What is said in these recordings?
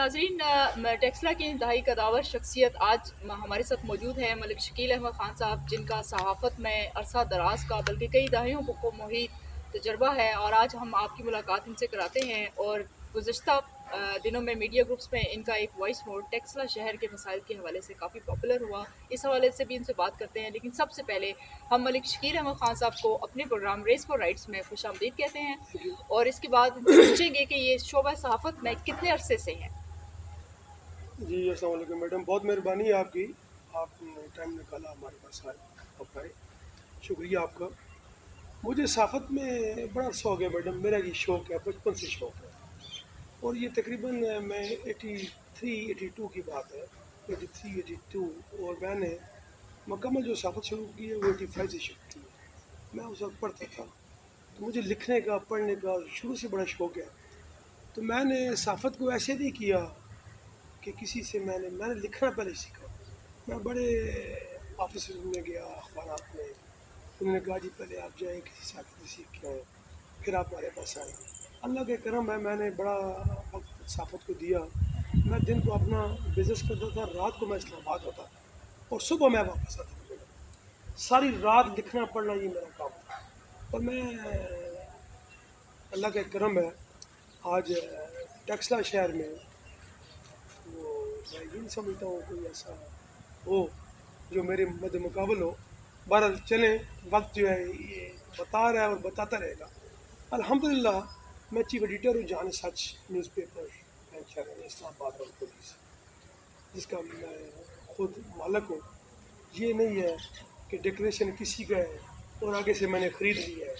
नाज़रीन, टेक्सला की इंतहाई कदावर शख्सियत आज हमारे साथ मौजूद है मलिक शकील अहमद ख़ान साहब, जिनका सहाफ़त में अरसा दराज का बल्कि कई दहाइयों को मुहित तजर्बा है। और आज हम आपकी मुलाकात इनसे कराते हैं। और गुज़श्ता दिनों में मीडिया ग्रुप्स में इनका एक वॉइस नोट टेक्सला शहर के मसाइल के हवाले से काफ़ी पॉपुलर हुआ। इस हवाले से भी इनसे बात करते हैं, लेकिन सबसे पहले हम मलिक शकील अहमद ख़ान साहब को अपने प्रोग्राम रेस फॉर राइट्स में खुशामदीद कहते हैं। और इसके बाद इनसे पूछेंगे कि ये शोबा सहाफ़त में कितने अरसे से हैं। जी अस्सलाम वालेकुम मैडम, बहुत मेहरबानी है आपकी, आपने टाइम निकाला हमारे पास आए, शुक्रिया आपका। मुझे सहाफ़त में बड़ा अर्सा हो गया मैडम, मेरा ये शौक़ है, बचपन से शौक़ है। और ये तकरीबन मैं 83-82 की बात है, 83-82। और मैंने मुकम्मल जो सहाफ़त शुरू की है वो 85 से शुरू की है। मैं उस वक्त पढ़ता था, तो मुझे लिखने का पढ़ने का शुरू से बड़ा शौक़ है। तो मैंने सहाफ़त को ऐसे नहीं किया कि किसी से मैंने लिखना पहले सीखा। मैं बड़े ऑफिस में गया, अखबारात में, उन्होंने कहा जी पहले आप जाएँ किसी से आके सीख के आएँ, फिर आप हमारे पास आएँ। अल्लाह के करम है, मैंने बड़ा वक्त सहाफ़त को दिया। मैं दिन को अपना बिज़नेस करता था, रात को मैं इस्लामाबाद होता और सुबह मैं वापस आता था। सारी रात लिखना पढ़ना ये मेरा काम था। और मैं अल्लाह के करम है आज टेक्सला शहर में, वो मैं ये नहीं समझता हूँ कोई ऐसा हो जो मेरे मद मुकाबल हो। बहरहाल चलें, वक्त जो है ये बता रहा है और बताता रहेगा। अल्हम्दुलिल्लाह मैं चीफ एडिटर हूँ जान सच न्यूज़पेपर इस्लामाबाद और पुलिस, जिसका मैं खुद मालिक हूँ। ये नहीं है कि डेकोरेशन किसी का है और आगे से मैंने ख़रीद लिया है,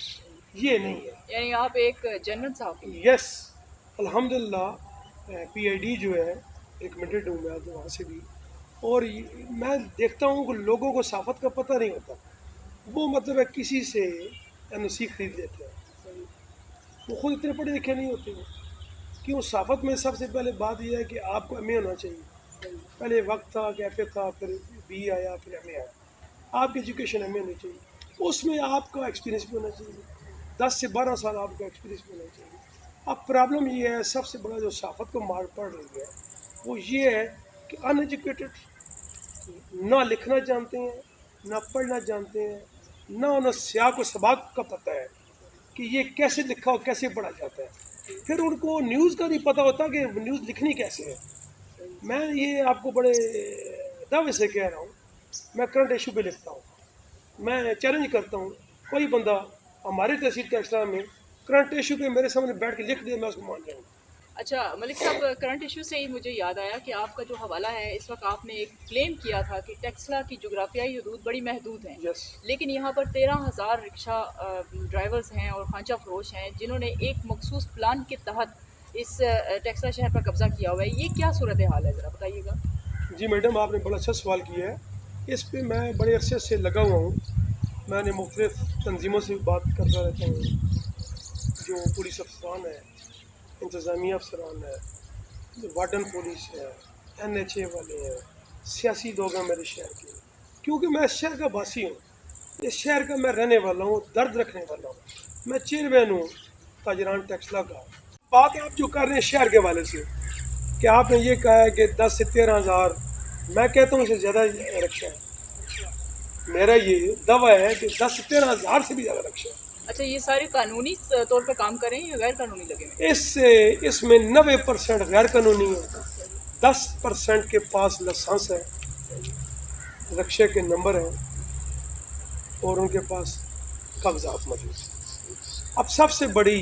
ये नहीं है। यानी आप एक जनरल साहब। यस, अल्हम्दुलिल्लाह PID जो है रिकमेंडेड हूँ मैं तो वहाँ से भी। और मैं देखता हूँ कि लोगों को सहाफ़त का पता नहीं होता, वो मतलब है किसी से NOC खरीद लेते हैं, वो खुद इतने पढ़े लिखे नहीं होते हैं। क्यों? सहाफ़त में सबसे पहले बात यह है कि आपको MA होना चाहिए। पहले वक्त था कि FA था, फिर BE आया, फिर MA आया। आपकी एजुकेशन MA होनी चाहिए, उसमें आपका एक्सपीरियंस भी होना चाहिए, 10 से 12 साल आपका एक्सपीरियंस भी होना चाहिए। अब प्रॉब्लम ये है, सबसे बड़ा जो सहाफ़त को मार पड़ रही है वो ये है कि अनएजुकेटेड, ना लिखना जानते हैं, ना पढ़ना जानते हैं, ना उन्हें सियाक व सबाक का पता है कि ये कैसे लिखा और कैसे पढ़ा जाता है। फिर उनको न्यूज़ का नहीं पता होता कि न्यूज़ लिखनी कैसे है। मैं ये आपको बड़े दावे से कह रहा हूँ, मैं करंट इशू पे लिखता हूँ। मैं चैलेंज करता हूँ, कोई बंदा हमारे तहसील टेक्सला में करंट इशू पे मेरे सामने बैठ के लिख दे, मैं उसको मान जाऊँगा। अच्छा मलिक साहब, करंट इशू से ही मुझे याद आया कि आपका जो हवाला है, इस वक्त आपने एक क्लेम किया था कि टेक्सला की जोग्राफियाई हदूद बड़ी महदूद हैं। यस, लेकिन यहाँ पर 13,000 रिक्शा ड्राइवर्स हैं और खांचा फरोश हैं जिन्होंने एक मखसूस प्लान के तहत इस टेक्सला शहर पर कब्ज़ा किया हुआ है। ये क्या सूरत हाल है, ज़रा बताइएगा। जी मैडम, आपने बड़ा अच्छा सवाल किया है। इस पे मैं बड़े अरसे से लगा हुआ हूँ। मैंने मुख्तलिफ़ तंजीमों से भी बात करता रहता हूँ, जो पुलिस अफसरान है, इंतज़ामिया अफसरान है, वार्डन पुलिस है, NHA वाले हैं, सियासी लोग हैं मेरे शहर के। क्योंकि मैं इस शहर का वासी हूँ, इस शहर का मैं रहने वाला हूँ, दर्द रखने वाला हूँ। मैं चेयरमैन हूँ ताजरान टेक्सला का। बात आप जो कर रहे हैं शहर के वाले से, कि आपने ये कहा है कि 10 से 13,000, मैं कहता हूँ इससे ज़्यादा रक्षा है। मेरा ये दावा है कि 10 से 13,000 से भी ज़्यादा रक्षा है। अच्छा, ये सारे कानूनी तौर पर काम करें या गैर कानूनी लगे हुए हैं? इसमें 90% गैर कानूनी है, 10% के पास लाइसेंस है, रक्षा के नंबर हैं और उनके पास कागजात मौजूद हैं। अब सबसे बड़ी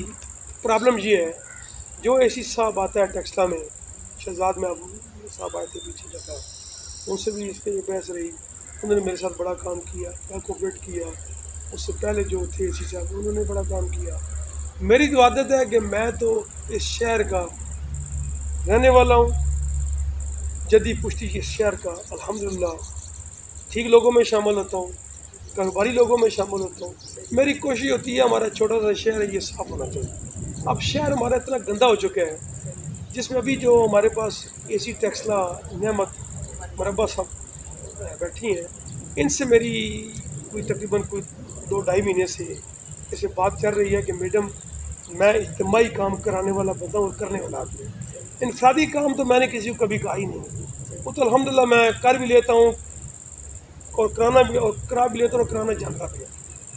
प्रॉब्लम ये है, जो ऐसी साहब आता है टेक्सला में, शहजाद में साहब आए थे पीछे जगह, उनसे भी इस पर बहस रही। उन्होंने मेरे साथ बड़ा काम किया, मैं कोऑपरेट किया। उससे पहले जो थे इसी साहब, उन्होंने बड़ा काम किया। मेरी तो आदत है कि मैं तो इस शहर का रहने वाला हूँ, जदी पुश्ती इस शहर का अल्हम्दुलिल्लाह ठीक लोगों में शामिल होता हूँ, कारोबारी लोगों में शामिल होता हूँ। मेरी कोशिश होती है हमारा छोटा सा शहर है ये साफ़ होना चाहिए। अब शहर हमारा इतना गंदा हो चुका है, जिसमें अभी जो हमारे पास AC टेक्सला नेमत मरबा साहब बैठी हैं, इनसे मेरी कोई तकरीबन 2-2.5 महीने से इससे बात चल रही है कि मैडम मैं इज्तिमाई काम कराने वाला बंदा और करने वाला आदमी, انفرادی کام تو میں نے کسی کو کبھی کہا ہی نہیں، وہ تو الحمدللہ میں کر بھی لیتا ہوں اور کرانا بھی، اور کرا بھی لیتا ہوں اور کرانا جانتا بھی ہے،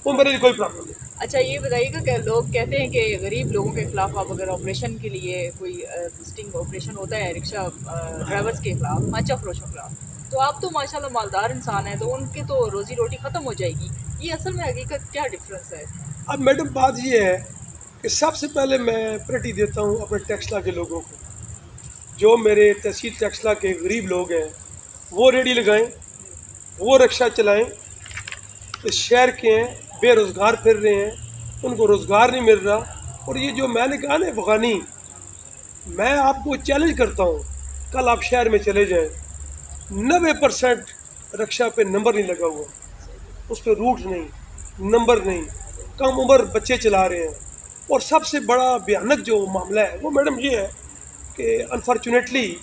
وہ میرے لیے کوئی پرابلم نہیں۔ اچھا یہ بتائیے گا کہ لوگ کہتے ہیں کہ غریب لوگوں کے خلاف آپ اگر آپریشن کے لیے کوئی وزٹنگ آپریشن ہوتا ہے رکشہ ڈرائیورس کے خلاف، مانچا فروشوں کے خلاف، تو آپ تو ماشاء اللہ مالدار انسان ہیں، تو ان کی تو روزی روٹی ختم ہو جائے گی، یہ اصل میں حقیقت کیا ڈفرینس ہے؟ اب میڈم بات یہ ہے کہ سب سے پہلے میں پریورٹی دیتا ہوں اپنے ٹیکسلا کے لوگوں کو، جو میرے تحصیل ٹیکسلا کے غریب لوگ ہیں وہ ریڈی لگائیں، وہ رکشہ چلائیں، اس شہر کے ہیں بے روزگار پھر رہے ہیں، ان کو روزگار نہیں مل رہا، اور یہ جو میں نے کہا نا افغانی، میں آپ کو چیلنج کرتا ہوں، کل آپ شہر میں چلے جائیں 90% رکشہ پہ نمبر نہیں لگا ہوا، اس پہ روٹ نہیں، نمبر نہیں، کم عمر بچے چلا رہے ہیں، اور سب سے بڑا بھیانک جو معاملہ ہے وہ میڈم یہ ہے کہ انفارچونیٹلی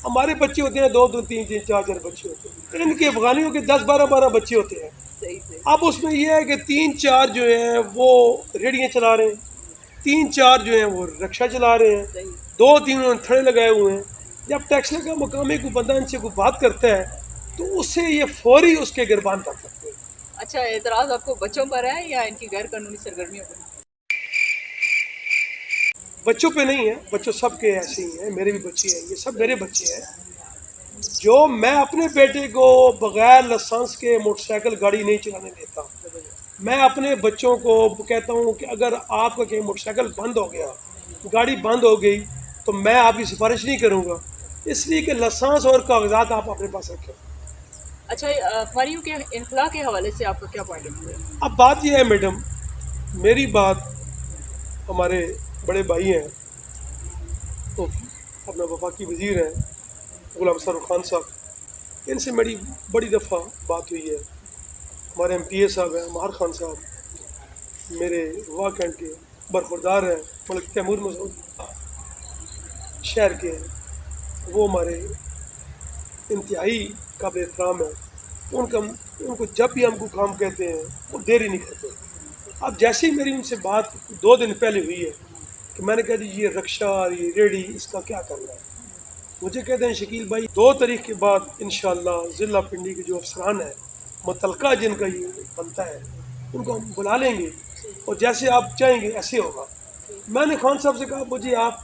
ہمارے بچے ہوتے ہیں 2 2 3 3 4 4 بچے ہوتے ہیں، ان کے افغانیوں کے 10 12 بچے ہوتے ہیں، صحیح سے اب اس میں یہ ہے کہ 3 4 جو ہیں وہ ریڑیاں چلا رہے ہیں، 3 4 جو ہیں وہ رکشہ چلا رہے ہیں، صحیح 2 3 انہوں نے تھڑے لگائے ہوئے ہیں۔ جب ٹیکسلا کا مقامی کوئی بندہ ان سے کوئی بات کرتا ہے تو اس سے یہ فوری اس کے گربان کر سکتے ہیں۔ اچھا اعتراض آپ کو بچوں پر ہے یا ان کی غیر قانونی سرگرمیوں پر؟ بچوں پہ نہیں ہے، بچوں سب کے ایسے ہی ہیں، میرے بھی بچے ہیں، یہ سب میرے بچے ہیں، جو میں اپنے بیٹے کو بغیر لائسنس کے موٹر سائیکل گاڑی نہیں چلانے دیتا، میں اپنے بچوں کو کہتا ہوں کہ اگر آپ کا کہیں موٹر سائیکل بند ہو گیا، گاڑی بند ہو گئی، تو میں آپ کی سفارش نہیں کروں گا، اس لیے کہ لائسنس اور کاغذات آپ اپنے پاس رکھیں۔ اچھا افغانیوں کے انخلا کے حوالے سے آپ کا کیا پوائنٹ آف ویو ہے؟ اب بات یہ ہے میڈم، میری بات ہمارے بڑے بھائی ہیں تو اپنا وفاقی وزیر ہیں غلام سرور خان صاحب، ان سے میری بڑی دفعہ بات ہوئی ہے، ہمارے ایم پی اے صاحب ہیں مہار خان صاحب، میرے وا کینٹ کے برخوردار ہیں ملک تیمور مسعود شہر کے ہیں، وہ ہمارے انتہائی قابل احترام ہیں، ان کو جب بھی ہم کو کام کہتے ہیں وہ دیری نہیں کرتے۔ اب جیسے ہی میری ان سے بات 2 دن پہلے ہوئی ہے کہ میں نے کہا جی یہ رکشہ اور یہ ریڑی اس کا کیا کرنا ہے، مجھے کہتے ہیں شکیل بھائی 2 تاریخ کے بعد انشاءاللہ ضلع پنڈی کے جو افسران ہیں متعلقہ جن کا یہ بنتا ہے ان کو ہم بلا لیں گے اور جیسے آپ چاہیں گے ایسے ہوگا۔ میں نے خان صاحب سے کہا مجھے آپ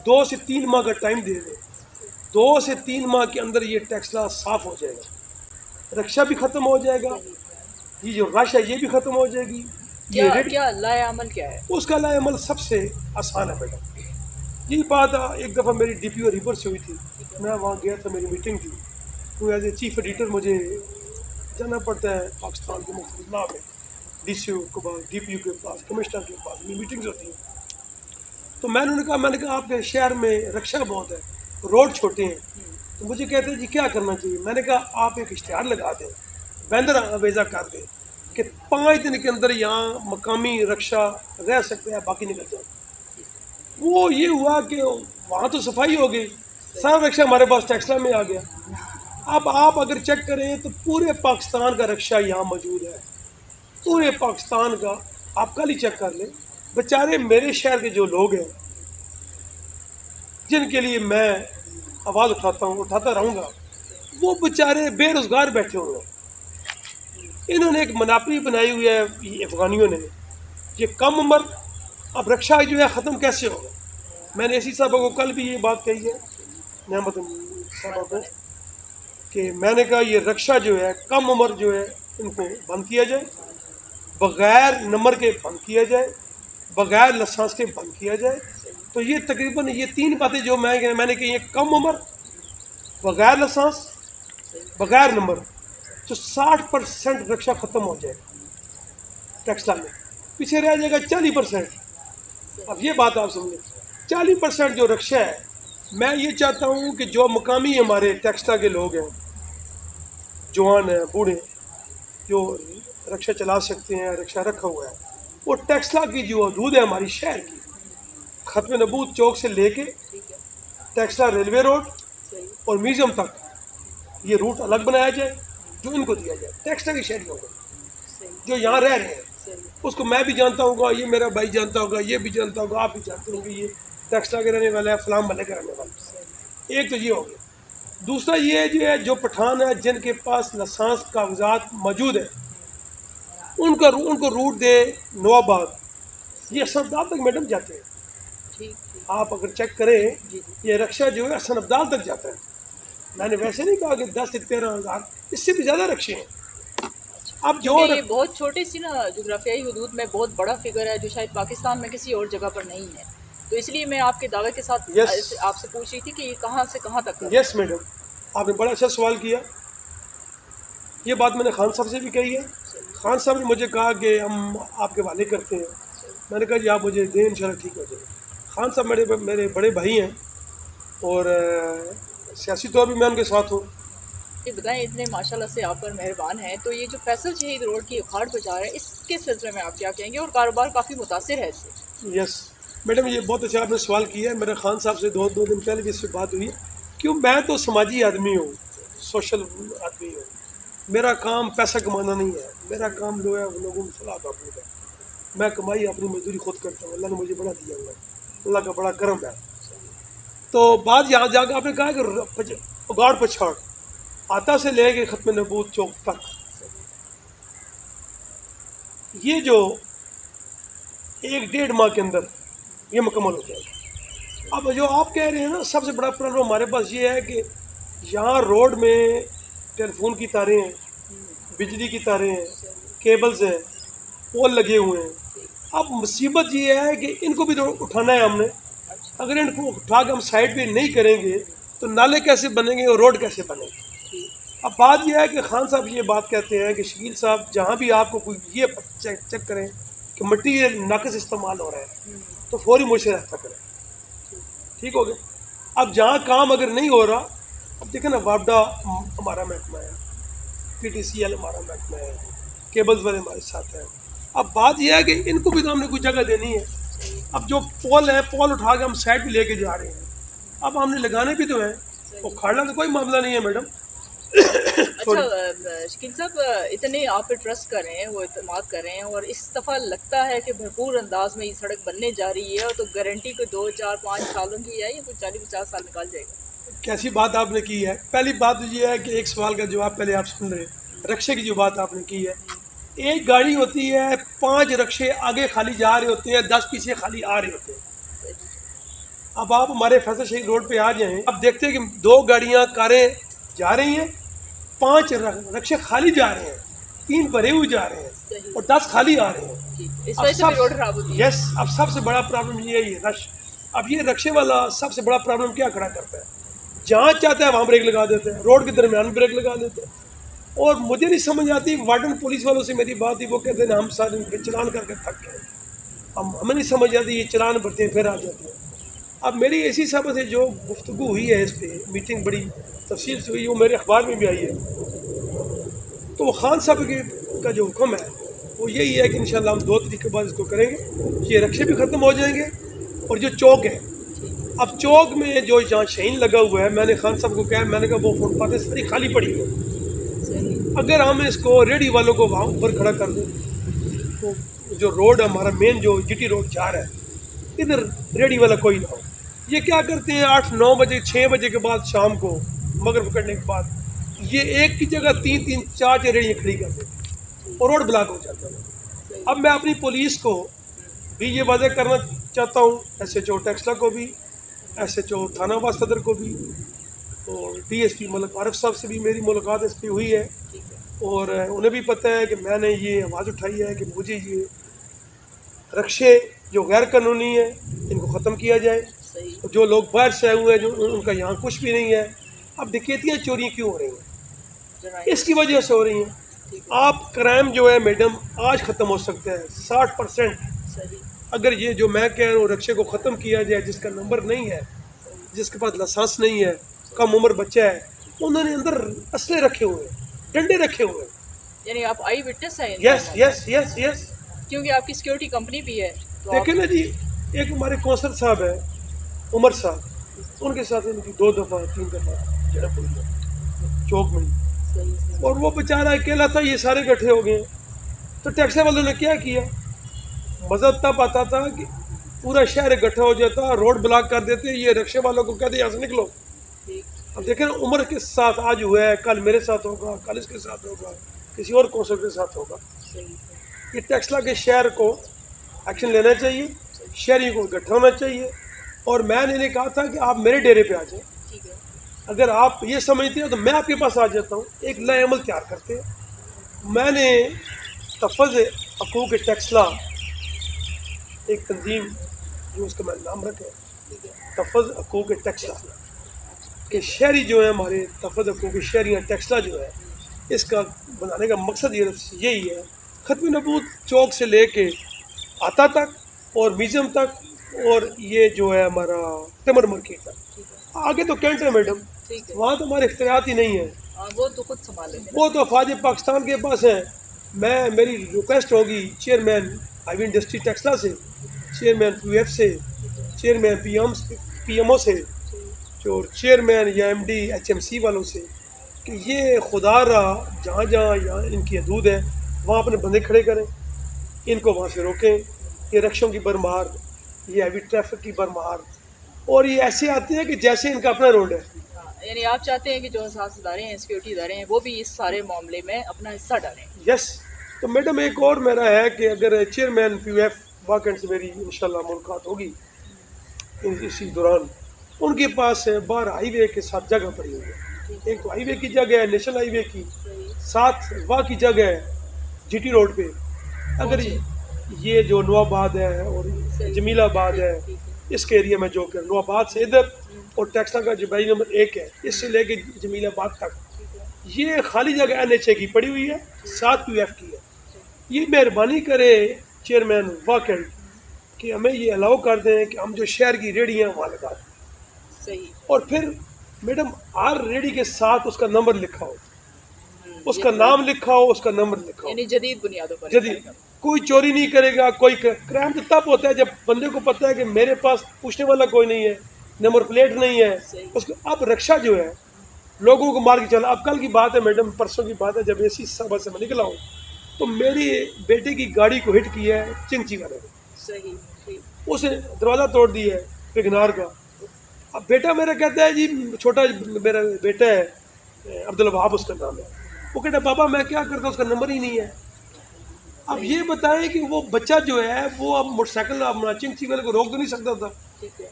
2 سے 3 ماہ کا ٹائم دے دیں، 2 سے 3 ماہ کے اندر یہ ٹیکسلا صاف ہو جائے گا، رکشہ بھی ختم ہو جائے گا، یہ جو رش ہے یہ بھی ختم ہو جائے گی، یہ ریٹ کیا لائے عمل کیا ہے؟ اس کا لائے عمل سب سے آسان ہے بیٹا۔ یہی بات ایک دفعہ میری ڈی پی او ریور سے ہوئی تھی، میں وہاں گیا تھا، میری میٹنگ تھی، تو ایز اے چیف ایڈیٹر مجھے جانا پڑتا ہے پاکستان کے مختلف ضلع میں، ڈی سی او کے پاس، ڈی پی او کے پاس، کمشنر کے پاس میٹنگز ہوتی ہیں، تو میں نے کہا آپ کے شہر میں رکشہ بہت ہے، روڈ چھوٹے ہیں، تو مجھے کہتے ہیں جی کیا کرنا چاہیے، میں نے کہا آپ ایک اشتہار لگا دیں، بینر آویزہ کر دیں کہ 5 دن کے اندر یہاں مقامی رکشہ رہ سکتے ہیں، باقی نکل جائیں۔ وہ یہ ہوا کہ وہاں تو صفائی ہو گئی، سارا رکشہ ہمارے پاس ٹیکسلا میں آ گیا۔ اب آپ اگر چیک کریں تو پورے پاکستان کا رکشہ یہاں موجود ہے، پورے پاکستان کا، آپ کل ہی چیک کر لیں۔ بیچارے میرے شہر کے جو لوگ ہیں جن کے لیے میں آواز اٹھاتا ہوں، اٹھاتا رہوں گا، وہ بیچارے بے روزگار بیٹھے ہوئے ہیں۔ انہوں نے ایک مناپلی بنائی ہوئی ہے افغانیوں نے، یہ کم عمر، اب رکشہ جو ہے ختم کیسے ہوگا؟ میں نے اسی صاحبہ کو کل بھی یہ بات کہی ہے، نعمت صاحبہ کو، کہ میں نے کہا یہ رکشہ جو ہے کم عمر جو ہے ان کو بند کیا جائے، بغیر نمبر کے بند کیا جائے، بغیر لائسنس کے بند کیا جائے۔ تو یہ تقریباً یہ 3 باتیں جو میں نے کہی ہیں، کم عمر، بغیر لائسنس، بغیر نمبر، تو 60% رکشہ ختم ہو جائے گا ٹیکسلا میں، پیچھے رہ جائے گا 40%۔ اب یہ بات آپ سمجھیں، 40% جو رکشہ ہے، میں یہ چاہتا ہوں کہ جو مقامی ہمارے ٹیکسلا کے لوگ ہیں، جوان ہیں، بوڑھے، جو رکشہ چلا سکتے ہیں، رکشہ رکھا ہوا ہے، وہ ٹیکسلا کی جو حدود ہے ہماری شہر کی، ختم نبوت چوک سے لے کے ٹیکسلا ریلوے روڈ اور میوزیم تک یہ روٹ الگ بنایا جائے، جو ان کو دیا جائے، ٹیکسلا کے شہریوں کو جو یہاں رہ رہے ہیں، اس کو میں بھی جانتا ہوگا، یہ میرا بھائی جانتا ہوگا، یہ بھی جانتا ہوگا، آپ بھی جانتے ہوں گے، یہ टेक्सला के रहने वाला है, फलां महल्ले का रहने वाला है। एक तो ये हो गया। दूसरा ये जो है, जो पठान है जिनके पास लाइसेंस कागजात मौजूद है, उनको रूट दे नवाबाद, ये हसन अब्दाल तक मैडम जाते हैं। ठीक ठीक आप अगर चेक करें, जी जी। ये रक्षा जो है हसन अब्दाल तक जाता है। मैंने वैसे नहीं कहा कि 10 से 13,000, इससे भी ज़्यादा रक्षे हैं। अब जो क्योंकि ये बहुत छोटी सी ना जोग्राफियाई हदूद में बहुत बड़ा फिगर है जो शायद पाकिस्तान में किसी और जगह पर नहीं है, तो इसलिए मैं आपके दावे के साथ Yes. आपसे पूछ रही थी कि ये कहाँ से कहाँ तक है। यस मैडम, आपने बड़ा अच्छा सवाल किया। ये बात मैंने खान साहब से भी कही है। खान साहब ने मुझे कहा कि हम आपके हवाले करते हैं। मैंने कहा जी आप मुझे दें, इंशाल्लाह ठीक हो जाए। खान साहब मेरे बड़े भाई हैं और सियासी तौर भी मैं उनके साथ हूँ। ये बताएं, इतने माशाल्लाह से आप पर मेहरबान हैं, तो ये जो फैसल शहीद रोड की उखाड़ बचा है, इसके सिलसिले में आप क्या कहेंगे, और कारोबार काफ़ी मुतासिर है इससे। यस मैडम, ये बहुत अच्छा आपने सवाल किया है। मेरे खान साहब से दो दिन पहले भी इससे बात हुई है। क्यों, मैं तो समाजी आदमी हूँ, सोशल आदमी हूँ। मेरा काम पैसा कमाना नहीं है, मेरा काम जो है लोगों में सलाह काबू है। मैं कमाई अपनी मजदूरी खुद करता हूँ, अल्लाह ने मुझे बड़ा दिया हुआ है, अल्लाह का बड़ा करम है। तो बात यहाँ जाकर आपने कहा कि उगाड़ पछाड़ आता से ले के ख़त्म नबूत चौक तक, ये जो 1-1.5 माह के अंदर ये मुकम्मल हो जाएगा। अब जो आप कह रहे हैं ना, सबसे बड़ा प्रॉब्लम हमारे पास ये है कि यहाँ रोड में टेलीफोन की तारें हैं, बिजली की तारें हैं, केबल्स हैं, पोल लगे हुए हैं। अब मुसीबत ये है कि इनको भी तो उठाना है हमने। अगर इनको उठा के हम साइड पे नहीं करेंगे तो नाले कैसे बनेंगे और रोड कैसे बनेंगे। अब बात यह है कि खान साहब ये बात कहते हैं कि शकील साहब, जहाँ भी आपको कोई ये चेक करें कि मटीरियल नाकस इस्तेमाल हो रहा है तो फौरी मुझसे रब्ता करें। ठीक हो गया। अब जहाँ काम अगर नहीं हो रहा, अब देखें ना, वापडा हमारा महकमा है, PTCL हमारा महकमा है, केबल्स वाले हमारे साथ हैं। अब बात यह है कि इनको भी तो हमने कुछ जगह देनी है। अब जो पोल है, पोल उठा के हम साइड पे लेके जा रहे हैं, अब हमने लगाने भी तो हैं, वो खाड़ना तो कोई मामला नहीं है मैडम। अच्छा शकील साहब, इतने आप पे ट्रस्ट कर रहे हैं, वो इत्तेमाद कर रहे हैं, और इस दफ़ा लगता है कि भरपूर अंदाज में ये सड़क बनने जा रही है, और तो गारंटी को 2, 4, 5 सालों की है या कुछ 40-50 साल निकाल जाएगा। कैसी बात आपने की है। पहली बात तो ये है कि एक सवाल का जवाब पहले आप सुन रहे हैं। रक्शे की जो बात आपने की है, एक गाड़ी होती है, 5 रक्शे आगे खाली जा रहे होते हैं, 10 पीछे खाली आ रहे होते हैं। अब आप हमारे फैसल शहीद रोड पे आ जाएं, अब देखते हैं कि 2 गाड़ियाँ कारें जा रही हैं, 5 रक्शे खाली जा रहे हैं, 3 भरे हुए जा रहे हैं और 10 खाली आ रहे हैं। इस वजह से भी रोड खराब होती है। यस, अब सबसे बड़ा प्रॉब्लम ये है रश। अब ये रक्शे वाला सबसे बड़ा प्रॉब्लम क्या खड़ा करता है, जहाँ चाहता है वहाँ ब्रेक लगा देते हैं, रोड के दरमियान ब्रेक लगा देते हैं। और मुझे नहीं समझ आती, वार्डन पुलिस वालों से मेरी बात थी, वो कहते हैं हम सारे चलान करके थक गए, हमें नहीं समझ आती, ये चलान भरते हैं फिर आ जाते हैं। अब मेरी ऐसी सबक है, जो गुफ्तगू हुई है इस पर, मीटिंग बड़ी तफसील से हुई, वो मेरे अखबार में भी आई है। तो वो खान साहब का जो हुक्म है वो यही है कि इंशाल्लाह हम 2 तरीके बाद इसको करेंगे। ये रक्शे भी ख़त्म हो जाएंगे और जो चौक है, अब चौक में जो जहाँ शहीन लगा हुआ है, मैंने खान साहब को कहा, मैंने कहा वो फुटपाथें सारी खाली पड़ी है, अगर हम इसको रेडी वालों को वहाँ ऊपर खड़ा कर दें तो जो रोड हमारा मेन जो GT रोड जा रहा है, इधर रेडी वाला कोई ना हो। ये क्या करते हैं, 8-9 बजे 6 बजे के बाद शाम को मगरिब पकड़ने के बाद ये एक की जगह 3-3, 4 रेडियाँ खड़ी कर देते हैं और रोड ब्लॉक हो जाता है। अब मैं अपनी पुलिस को भी ये वाज़ह करना चाहता हूँ, SHO टेक्सला को भी, SHO थानाबाद सदर को भी, और DSP मलिक आरिफ साहब से भी मेरी मुलाकात इस पर हुई है, और उन्हें भी पता है कि मैंने ये आवाज़ उठाई है कि मुझे ये रक्शे जो गैर कानूनी है इनको ख़त्म किया जाए। जो लोग बाहर से आए हुए हैं, जो उनका यहाँ कुछ भी नहीं है। अब डकैतियाँ चोरियाँ क्यों हो रही हैं, इसकी वजह से हो रही हैं। आप क्राइम जो है मैडम आज ख़त्म हो सकता है 60%, अगर ये जो मैं कह रहा हूँ रक्शे को ख़त्म किया जाए। जिसका नंबर नहीं है, जिसके पास लाइसेंस नहीं है, कम उम्र बच्चा है, उन्होंने अंदर असले रखे हुए हैं, डंडे रखे हुए हैं। यानी आप आई विटनेस हैं। यस यस यस यस, क्योंकि आपकी सिक्योरिटी कंपनी भी है। तो देखें ना जी, एक हमारे कौंसल साहब है उमर साहब, उनके साथ उनकी 2 दफ़ा 3 दफ़ा झड़प हुई है चौक में, और वो बेचारा अकेला था, ये सारे इकट्ठे हो गए। तो टैक्सी वालों ने क्या किया, मज़ा तब आता था कि پورا شہر اکٹھا ہو جاتا، روڈ بلاک کر دیتے، یہ رکشے والوں کو کہتے یہاں سے نکلو. اب دیکھیں نا عمر کے ساتھ آج ہوا ہے، کل میرے ساتھ ہوگا، کل اس کے ساتھ ہوگا، کسی اور کونسل کے ساتھ ہوگا. یہ ٹیکسلا کے شہر کو ایکشن لینا چاہیے، شہریوں کو اکٹھا ہونا چاہیے. اور میں نے انہیں کہا تھا کہ آپ میرے ڈیرے پہ آ جائیں، اگر آپ یہ سمجھتے ہیں تو میں آپ کے پاس آ جاتا ہوں، ایک نئے عمل تیار کرتے ہیں. میں نے تحفظ حقوق ٹیکسلا ایک تنظیم جو اس کا میں نام رکھا ہے تحفظ حقوق ٹیکسلا کہ شہری جو ہے ہمارے تحفظ حقوق شہریاں ٹیکسلا جو ہے اس کا بنانے کا مقصد یہی ہے ختم نبوت چوک سے لے کے آتا تک اور میوزیم تک اور یہ جو ہے ہمارا ٹمر مارکیٹ تک. آگے تو کینٹ ہے میڈم، وہاں تو ہمارے اختیارات ہی نہیں ہیں، وہ تو خود سنبھالے، وہ تو افواج پاکستان کے پاس ہیں. میری ریکویسٹ ہوگی چیئرمین ہیوی انڈسٹری ٹیکسلا سے، چیئرمین پی ایف سے، چیئرمین پی ایم او سے، جو چیئرمین یا M D H M C والوں سے کہ یہ خدا را جہاں جہاں یہاں ان کی حدود ہے وہاں اپنے بندے کھڑے کریں، ان کو وہاں سے روکیں. یہ رکشوں کی برمار، یہ ہیوی ٹریفک کی برمار، اور یہ ایسے آتے ہیں کہ جیسے ان کا اپنا روڈ ہے. یعنی آپ چاہتے ہیں کہ جو حساس ادارے ہیں، سیکورٹی ادارے ہیں، وہ بھی اس سارے معاملے میں اپنا حصہ ڈالیں. یس. تو میڈم ایک اور میرا ہے کہ اگر چیئرمین پی ایف واکنڈ سے میری انشاءاللہ ملاقات ہوگی اسی دوران، ان کے پاس باہر ہائی وے کے ساتھ جگہ پڑی ہوئی ہے. ایک تو ہائی وے کی جگہ ہے، نیشنل ہائی وے کی، ساتھ واہ کی جگہ ہے جی ٹی روڈ پہ. اگر یہ جو نوآباد ہے اور جمیل آباد ہے اس کے ایریا میں جو کہ نوآباد سے ادھر اور ٹیکسلا کا جو بائی نمبر 1 ہے اس سے لے کے جمیل آباد تک یہ خالی جگہ این ایچ اے کی پڑی ہوئی ہے، ساتھ پی ایف کی ہے. یہ مہربانی کرے چیئرمین واکنڈ کہ ہمیں یہ الاؤ کر دیں کہ ہم جو شہر کی ریڑیاں وہاں لگا دیں. صحیح. اور پھر میڈم ہر ریڑی کے ساتھ اس کا نمبر لکھا ہو، اس کا نام لکھا ہو، اس کا نمبر لکھا ہو. یعنی جدید بنیادوں پر جدید کوئی چوری نہیں کرے گا. کوئی کرائم تو تب ہوتا ہے جب بندے کو پتہ ہے کہ میرے پاس پوچھنے والا کوئی نہیں ہے، نمبر پلیٹ نہیں ہے. اس کو اب رکشہ جو ہے لوگوں کو مار کے چلا. اب کل کی بات ہے میڈم، پرسوں کی بات ہے، جب اسی سبھا سے میں نکلا ہوں تو میری بیٹے کی گاڑی کو ہٹ کیا ہے چنچی والے نے. صحیح. اس نے دروازہ توڑ دیا ہے وگنار کا. اب بیٹا میرا کہتا ہے جی چھوٹا میرا بیٹا ہے عبدالوہاب اس کا نام ہے، وہ کہتا ہے بابا میں کیا کرتا، اس کا نمبر ہی نہیں ہے. اب یہ بتائیں کہ وہ بچہ جو ہے وہ اب موٹر سائیکل چنچی والے کو روک تو نہیں سکتا تھا،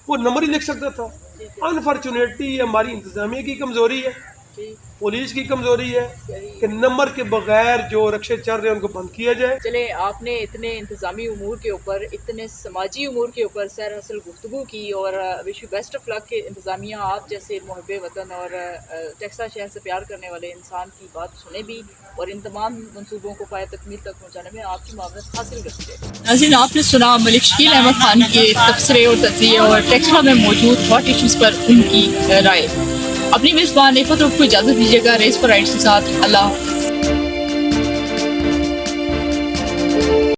وہ نمبر ہی لکھ سکتا تھا. انفارچونیٹلی ہماری انتظامیہ کی کمزوری ہے، پولیس کی کمزوری ہے کہ نمبر کے بغیر جو رکشے چل رہے ہیں ان کو بند کیا جائے. چلیں آپ نے اتنے انتظامی امور کے اوپر، اتنے سماجی امور کے اوپر سیر حاصل گفتگو کی، اور وش یو بیسٹ آف لک کہ انتظامیہ آپ جیسے محب وطن اور ٹیکسلا شہر سے پیار کرنے والے انسان کی بات سنے بھی اور ان تمام منصوبوں کو پائے تکمیل تک پہنچانے میں آپ کی معاونت حاصل کرتی ہے. ناظرین آپ نے سنا ملک شکیل احمد خان کے تبصرے اور تجزیے اور ٹیکسلا میں موجود ہاٹ ایشوز پر ان کی رائے. اپنی میزبان عفت رب کو اجازت دیجیے گا. ریس پر رائٹس کے ساتھ اللہ